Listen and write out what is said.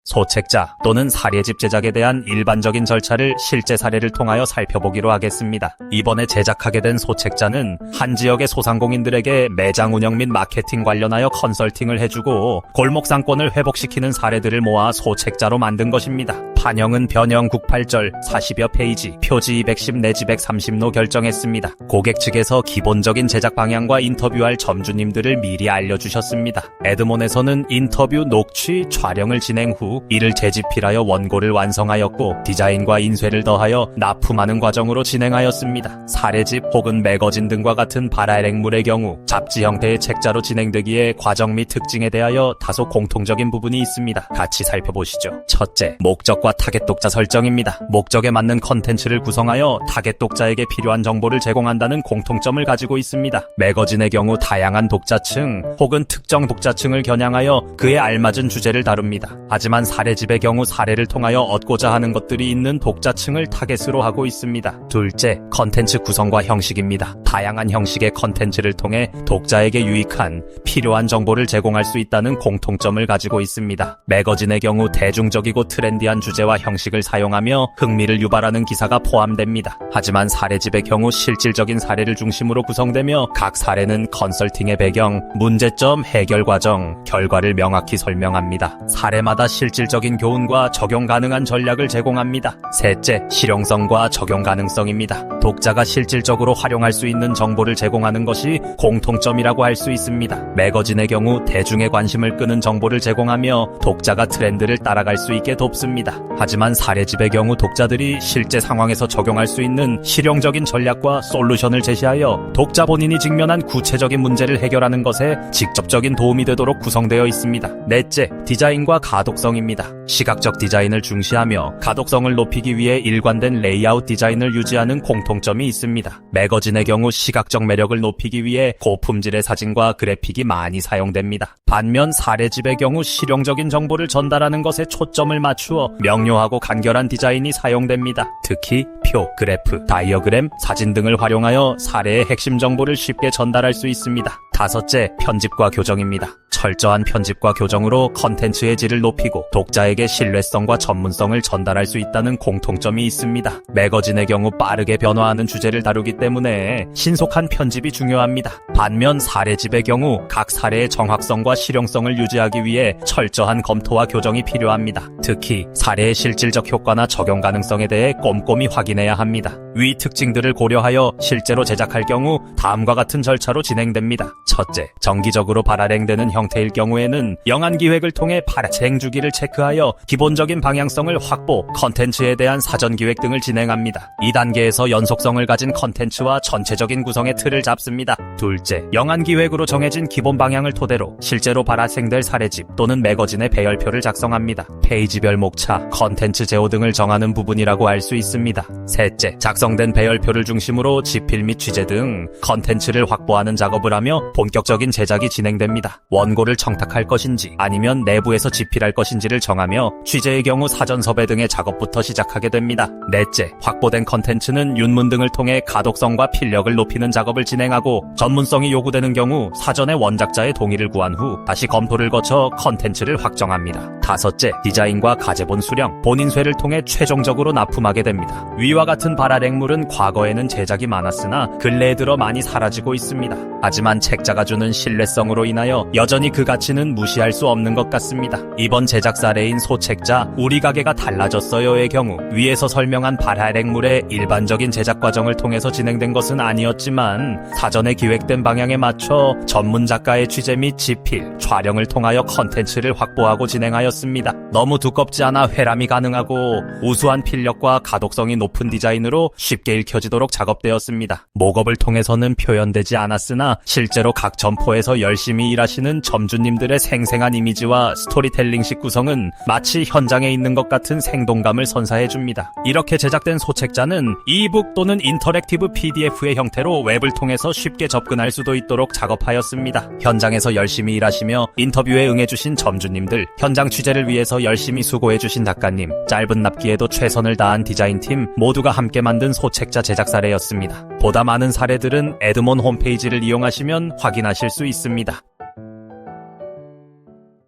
소책자 또는 사례집 제작에 대한 일반적인 절차를 실제 사례를 통하여 살펴보기로 하겠습니다. 이번에 제작하게 된 소책자는 한 지역의 소상공인들에게 매장 운영 및 마케팅 관련하여 컨설팅을 해주고 골목 상권을 회복시키는 사례들을 모아 소책자로 만든 것입니다. 판형은 변형 98절 40여 페이지, 표지 210 내지 130로 결정했습니다. 고객 측에서 기본적인 제작 방향과 인터뷰할 점주님들을 미리 알려주셨습니다. 에드몬에서는 인터뷰, 녹취, 촬영을 진행 후 이를 재집필하여 원고를 완성하였고 디자인과 인쇄를 더하여 납품하는 과정으로 진행하였습니다. 사례집 혹은 매거진 등과 같은 발화액물의 경우 잡지 형태의 책자로 진행되기에 과정 및 특징에 대하여 다소 공통적인 부분이 있습니다. 같이 살펴보시죠. 첫째, 목적과 타겟 독자 설정입니다. 목적에 맞는 컨텐츠를 구성하여 타겟 독자에게 필요한 정보를 제공한다는 공통점을 가지고 있습니다. 매거진의 경우 다양한 독자층 혹은 특정 독자층을 겨냥하여 그에 알맞은 주제를 다룹니다. 하지만 사례집의 경우 사례를 통하여 얻고자 하는 것들이 있는 독자층을 타겟으로 하고 있습니다. 둘째, 컨텐츠 구성과 형식입니다. 다양한 형식의 컨텐츠를 통해 독자에게 유익한, 필요한 정보를 제공할 수 있다는 공통점을 가지고 있습니다. 매거진의 경우 대중적이고 트렌디한 주제와 형식을 사용하며 흥미를 유발하는 기사가 포함됩니다. 하지만 사례집의 경우 실질적인 사례를 중심으로 구성되며 각 사례는 컨설팅의 배경, 문제점, 해결 과정, 결과를 명확히 설명합니다. 사례마다 실질적인 교훈과 적용 가능한 전략을 제공합니다. 셋째, 실용성과 적용 가능성입니다. 독자가 실질적으로 활용할 수 있는 정보를 제공하는 것이 공통점이라고 할 수 있습니다. 매거진의 경우 대중의 관심을 끄는 정보를 제공하며 독자가 트렌드를 따라갈 수 있게 돕습니다. 하지만 사례집의 경우 독자들이 실제 상황에서 적용할 수 있는 실용적인 전략과 솔루션을 제시하여 독자 본인이 직면한 구체적인 문제를 해결하는 것에 직접적인 도움이 되도록 구성되어 있습니다. 넷째, 디자인과 가독성입니다. 시각적 디자인을 중시하며 가독성을 높이기 위해 일관된 레이아웃 디자인을 유지하는 공통점이 있습니다. 매거진의 경우 시각적 매력을 높이기 위해 고품질의 사진과 그래픽이 많이 사용됩니다. 반면 사례집의 경우 실용적인 정보를 전달하는 것에 초점을 맞추어 명료하고 간결한 디자인이 사용됩니다. 특히 표, 그래프, 다이어그램, 사진 등을 활용하여 사례의 핵심 정보를 쉽게 전달할 수 있습니다. 다섯째, 편집과 교정입니다. 철저한 편집과 교정으로 컨텐츠의 질을 높이고 독자에게 신뢰성과 전문성을 전달할 수 있다는 공통점이 있습니다. 매거진의 경우 빠르게 변화하는 주제를 다루기 때문에 신속한 편집이 중요합니다. 반면 사례집의 경우 각 사례의 정확성과 실용성을 유지하기 위해 철저한 검토와 교정이 필요합니다. 특히 사례의 실질적 효과나 적용 가능성에 대해 꼼꼼히 확인해야 합니다. 위 특징들을 고려하여 실제로 제작할 경우 다음과 같은 절차로 진행됩니다. 첫째, 정기적으로 발행되는 형태일 경우에는 영안 기획을 통해 발행 주기를 체크하여 기본적인 방향성을 확보, 컨텐츠에 대한 사전 기획 등을 진행합니다. 2단계에서 연속성을 가진 컨텐츠와 전체적인 구성의 틀을 잡습니다. 둘째, 영안 기획으로 정해진 기본 방향을 토대로 실제로 발행될 사례집 또는 매거진의 배열표를 작성합니다. 페이지별 목차, 컨텐츠 제호 등을 정하는 부분이라고 할 수 있습니다. 셋째, 작성된 배열표를 중심으로 지필 및 취재 등 컨텐츠를 확보하는 작업을 하며 본격적인 제작이 진행됩니다. 원고를 청탁할 것인지 아니면 내부에서 집필할 것인지를 정하며 취재의 경우 사전 섭외 등의 작업부터 시작하게 됩니다. 넷째, 확보된 컨텐츠는 윤문 등을 통해 가독성과 필력을 높이는 작업을 진행하고 전문성이 요구되는 경우 사전에 원작자의 동의를 구한 후 다시 검토를 거쳐 컨텐츠를 확정합니다. 다섯째, 디자인과 가제본 수령, 본인쇄를 통해 최종적으로 납품하게 됩니다. 위와 같은 발화액물은 과거에는 제작이 많았으나 근래에 들어 많이 사라지고 있습니다. 하지만 책자가 주는 신뢰성으로 인하여 여전히 그 가치는 무시할 수 없는 것 같습니다. 이번 제작 사례인 소책자 우리 가게가 달라졌어요의 경우 위에서 설명한 발화액물의 일반적인 제작 과정을 통해서 진행된 것은 아니었지만 사전에 기획된 방향에 맞춰 전문 작가의 취재 및 집필, 촬영을 통하여 컨텐츠를 확보하고 진행하였습니다. 너무 두껍지 않아 회람이 가능하고 우수한 필력과 가독성이 높은 디자인으로 쉽게 읽혀지도록 작업되었습니다. 목업을 통해서는 표현되지 않았으나 실제로 각 점포에서 열심히 일하시는 점주님들의 생생한 이미지와 스토리텔링식 구성은 마치 현장에 있는 것 같은 생동감을 선사해줍니다. 이렇게 제작된 소책자는 이북 또는 인터랙티브 PDF의 형태로 웹을 통해서 쉽게 접근할 수도 있도록 작업하였습니다. 현장에서 열심히 일하시며 인터뷰에 응해주신 점주님들, 현장 취재를 위해서 열심히 수고해주신 작가님, 짧은 납기에도 최선을 다한 디자인팀 모두가 함께 만든 소책자 제작 사례였습니다. 보다 많은 사례들은 에드몬 홈페이지를 이용하시면 확인하실 수 있습니다.